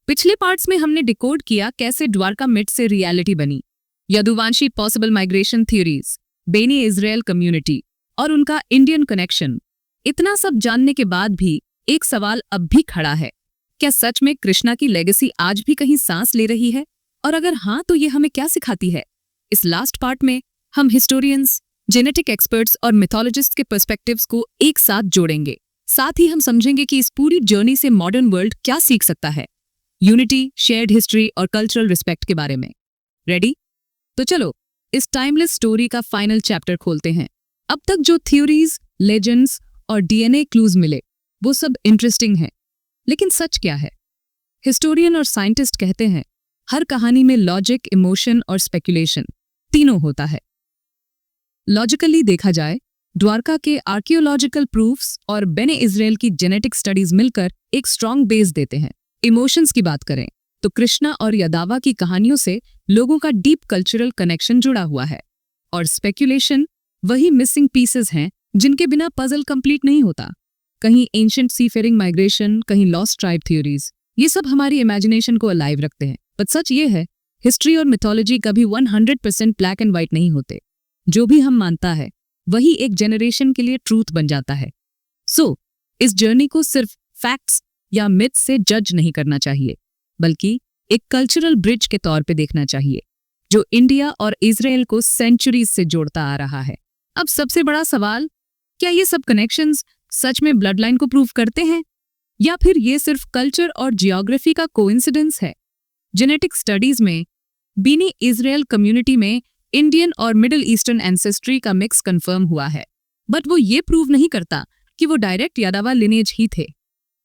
पिछले पार्ट्स में हमने डिकोड किया कैसे द्वारका मिथ से रियलिटी बनी, Yaduvanshi possible migration theories, Bene Israel community और उनका इंडियन कनेक्शन। इतना सब जानने के बाद भी एक सवाल अब भी खड़ा है, क्या सच में कृष्णा की लेगेसी आज भी कहीं सांस ले रही है? और अगर हाँ तो ये हमें क्या सिखाती है? इस लास्ट पार्ट में हम हिस्टोरियंस, जेनेटिक एक्सपर्ट्स और मिथोलॉजिस्ट के पर्सपेक्टिव्स को एक साथ जोड़ेंगे। साथ ही हम समझेंगे कि इस पूरी जर्नी से मॉडर्न वर्ल्ड क्या सीख सकता है, यूनिटी, शेयर्ड हिस्ट्री और कल्चरल रिस्पेक्ट के बारे में। रेडी? तो चलो इस टाइमलेस स्टोरी का फाइनल चैप्टर खोलते हैं। अब तक जो थ्योरीज, लेजेंड्स और डीएनए क्लूज मिले वो सब इंटरेस्टिंग है, लेकिन सच क्या है? हिस्टोरियन और साइंटिस्ट कहते हैं हर कहानी में लॉजिक, इमोशन और स्पेकुलेशन तीनों होता है। लॉजिकली देखा जाए, द्वारका के आर्कियोलॉजिकल प्रूफ्स और बेने इजराइल की जेनेटिक स्टडीज मिलकर एक स्ट्रॉन्ग बेस देते हैं। इमोशंस की बात करें तो कृष्णा और यादावा की कहानियों से लोगों का डीप कल्चरल कनेक्शन जुड़ा हुआ है। और स्पेकुलेशन वही मिसिंग पीसेस हैं जिनके बिना पजल कंप्लीट नहीं होता। कहीं एंशिएंट सीफेरिंग माइग्रेशन, कहीं लॉस्ट ट्राइब थ्योरीज, ये सब हमारी इमेजिनेशन को अलाइव रखते हैं। पर सच ये है, हिस्ट्री और मिथोलॉजी कभी 100% ब्लैक एंड व्हाइट नहीं होते। जो भी हम मानता है वही एक जनरेशन के लिए ट्रूथ बन जाता है। सो इस जर्नी को सिर्फ फैक्ट्स या मिथ से जज नहीं करना चाहिए, बल्कि एक कल्चरल ब्रिज के तौर पे देखना चाहिए जो इंडिया और इजराइल को सेंचुरीज से जोड़ता आ रहा है। अब सबसे बड़ा सवाल, क्या ये सब कनेक्शंस सच में ब्लड लाइन को प्रूव करते हैं, या फिर ये सिर्फ कल्चर और जियोग्राफी का कोइंसिडेंस है? जेनेटिक स्टडीज में बेनी इजराइल कम्युनिटी में इंडियन और मिडिल ईस्टर्न एंसेस्ट्री का मिक्स कंफर्म हुआ है, बट वो ये प्रूव नहीं करता कि वो डायरेक्ट यादवा लिनेज ही थे।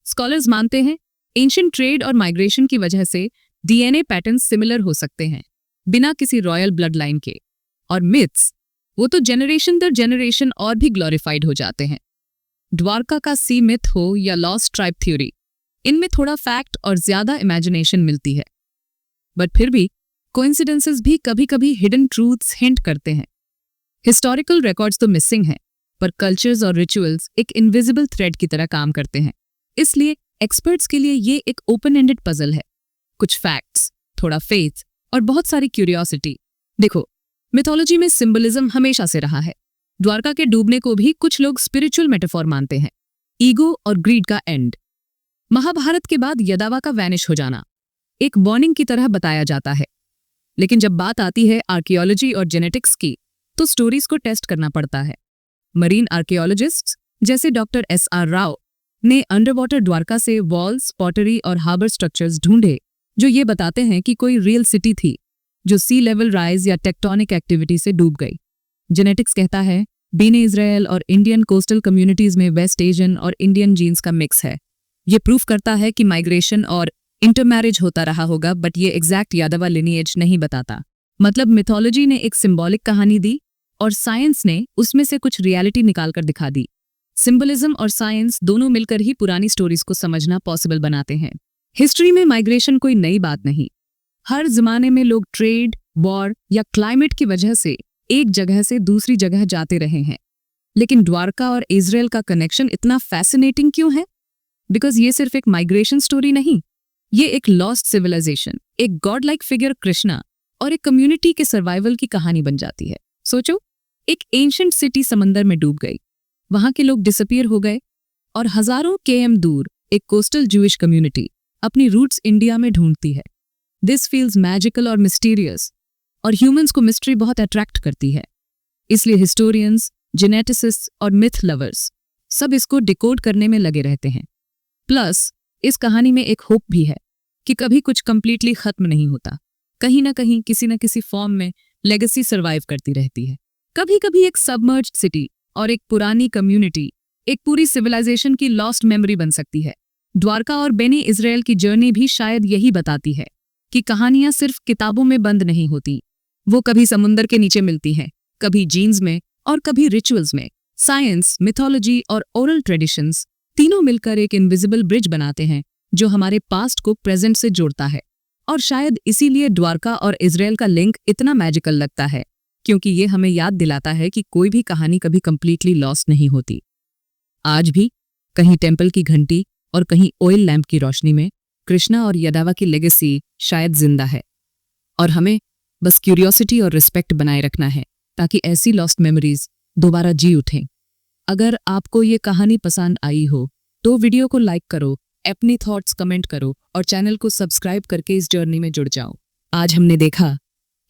स्कॉलर्स मानते हैं एंशिएंट ट्रेड और माइग्रेशन की वजह से डीएनए पैटर्न्स सिमिलर हो सकते हैं बिना किसी रॉयल ब्लड लाइन के। और मिथ्स, वो तो जनरेशन दर जनरेशन और भी ग्लोरिफाइड हो जाते हैं। द्वारका का सी मिथ हो या लॉस्ट ट्राइब थ्योरी, इनमें थोड़ा फैक्ट और ज्यादा इमेजिनेशन मिलती है, बट फिर भी कोइंसिडेंसेस भी कभी-कभी हिडन ट्रूथ्स हिंट करते हैं। हिस्टोरिकल रिकॉर्ड्स तो मिसिंग हैं, पर कल्चर्स और रिचुअल्स एक इनविजिबल थ्रेड की तरह काम करते हैं। इसलिए एक्सपर्ट्स के लिए ये एक ओपन एंडेड पजल है। कुछ फैक्ट्स, थोड़ा फेथ और बहुत सारी क्यूरियोसिटी। देखो, मिथोलॉजी में सिंबलिज्म हमेशा से रहा है। द्वारका के डूबने को भी कुछ लोग स्पिरिचुअल मेटाफॉर मानते हैं, ईगो और ग्रीड का एंड। महाभारत के बाद यदावा का वैनिश हो जाना एक वार्निंग की तरह बताया जाता है। लेकिन जब बात आती है आर्कियोलॉजी और जेनेटिक्स की, तो स्टोरीज को टेस्ट करना पड़ता है। मरीन आर्कियोलॉजिस्ट्स जैसे डॉक्टर SR राव ने अंडरवाटर द्वारका से वॉल्स, पॉटरी और हार्बर स्ट्रक्चर्स ढूंढे जो ये बताते हैं कि कोई रियल सिटी थी जो सी लेवल राइज या टेक्टोनिक एक्टिविटी से डूब गई। जेनेटिक्स कहता है बेने इजराइल और इंडियन कोस्टल कम्युनिटीज में वेस्ट एशियन और इंडियन जीन्स का मिक्स है। ये प्रूफ करता है कि माइग्रेशन और इंटरमैरिज होता रहा होगा, बट ये एग्जैक्ट यादवा लिनिएज नहीं बताता। मतलब मिथोलॉजी ने एक सिंबॉलिक कहानी दी और साइंस ने उसमें से कुछ रियलिटी निकालकर दिखा दी। सिंबलिज्म और साइंस दोनों मिलकर ही पुरानी स्टोरीज को समझना पॉसिबल बनाते हैं। हिस्ट्री में माइग्रेशन कोई नई बात नहीं। हर जमाने में लोग ट्रेड, वॉर या क्लाइमेट की वजह से एक जगह से दूसरी जगह जाते रहे हैं। लेकिन द्वारका और इजराइल का कनेक्शन इतना फैसिनेटिंग क्यों है? बिकॉज ये सिर्फ एक माइग्रेशन स्टोरी नहीं, ये एक लॉस्ट सिविलाइजेशन, एक गॉड लाइक फिगर कृष्णा और एक कम्युनिटी के सर्वाइवल की कहानी बन जाती है। सोचो, एक एंशिएंट सिटी समंदर में डूब गई, वहां के लोग डिसअपीयर हो गए, और हजारों km दूर एक कोस्टल जूइश कम्युनिटी अपनी रूट्स इंडिया में ढूंढती है। दिस फील्स मैजिकल और मिस्टीरियस, और ह्यूमंस को मिस्ट्री बहुत अट्रैक्ट करती है। इसलिए हिस्टोरियंस, जेनेटिसिस्ट्स और मिथ लवर्स सब इसको डिकोड करने में लगे रहते हैं। प्लस इस कहानी में एक होप भी है कि कभी कुछ कंप्लीटली खत्म नहीं होता। कहीं ना कहीं, किसी न किसी फॉर्म में लेगेसी सर्वाइव करती रहती है। कभी कभी एक सबमर्ज्ड सिटी और एक पुरानी कम्युनिटी एक पूरी सिविलाइजेशन की लॉस्ट मेमोरी बन सकती है। द्वारका और बेनी इजराइल की जर्नी भी शायद यही बताती है कि कहानियां सिर्फ किताबों में बंद नहीं होती, वो कभी समुंदर के नीचे मिलती हैं, कभी जीन्स में और कभी रिचुअल्स में। साइंस, मिथोलॉजी और ओरल ट्रेडिशंस तीनों मिलकर एक इनविजिबल ब्रिज बनाते हैं जो हमारे पास्ट को प्रेजेंट से जोड़ता है। और शायद इसीलिए द्वारका और इजराइल का लिंक इतना मैजिकल लगता है, क्योंकि ये हमें याद दिलाता है कि कोई भी कहानी कभी कंप्लीटली लॉस्ट नहीं होती। आज भी कहीं टेम्पल की घंटी और कहीं ऑयल लैंप की रोशनी में कृष्णा और यादवा की लेगेसी शायद जिंदा है और हमें बस क्यूरियोसिटी और रिस्पेक्ट बनाए रखना है ताकि ऐसी लॉस्ट मेमोरीज दोबारा जी उठें। अगर आपको ये कहानी पसंद आई हो तो वीडियो को लाइक करो, अपनी थॉट्स कमेंट करो और चैनल को सब्सक्राइब करके इस जर्नी में जुड़ जाओ। आज हमने देखा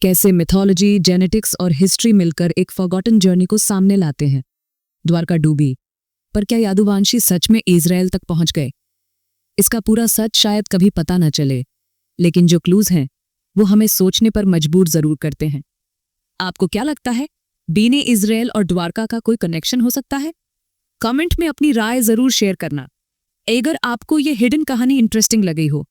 कैसे मिथोलॉजी, जेनेटिक्स और हिस्ट्री मिलकर एक फॉरगॉटन जर्नी को सामने लाते हैं। द्वारका डूबी, पर क्या यादुवंशी सच में इजराइल तक पहुंच गए? इसका पूरा सच शायद कभी पता न चले, लेकिन जो क्लूज हैं वो हमें सोचने पर मजबूर जरूर करते हैं। आपको क्या लगता है, बेने इजराइल और द्वारका का कोई कनेक्शन हो सकता है? कमेंट में अपनी राय जरूर शेयर करना। अगर आपको ये हिडन कहानी इंटरेस्टिंग लगी हो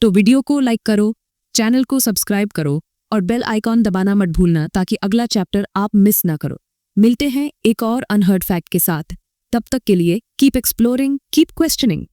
तो वीडियो को लाइक करो, चैनल को सब्सक्राइब करो और बेल आइकॉन दबाना मत भूलना ताकि अगला चैप्टर आप मिस ना करो। मिलते हैं एक और अनहर्ड फैक्ट के साथ। तब तक के लिए कीप एक्सप्लोरिंग, कीप क्वेश्चनिंग।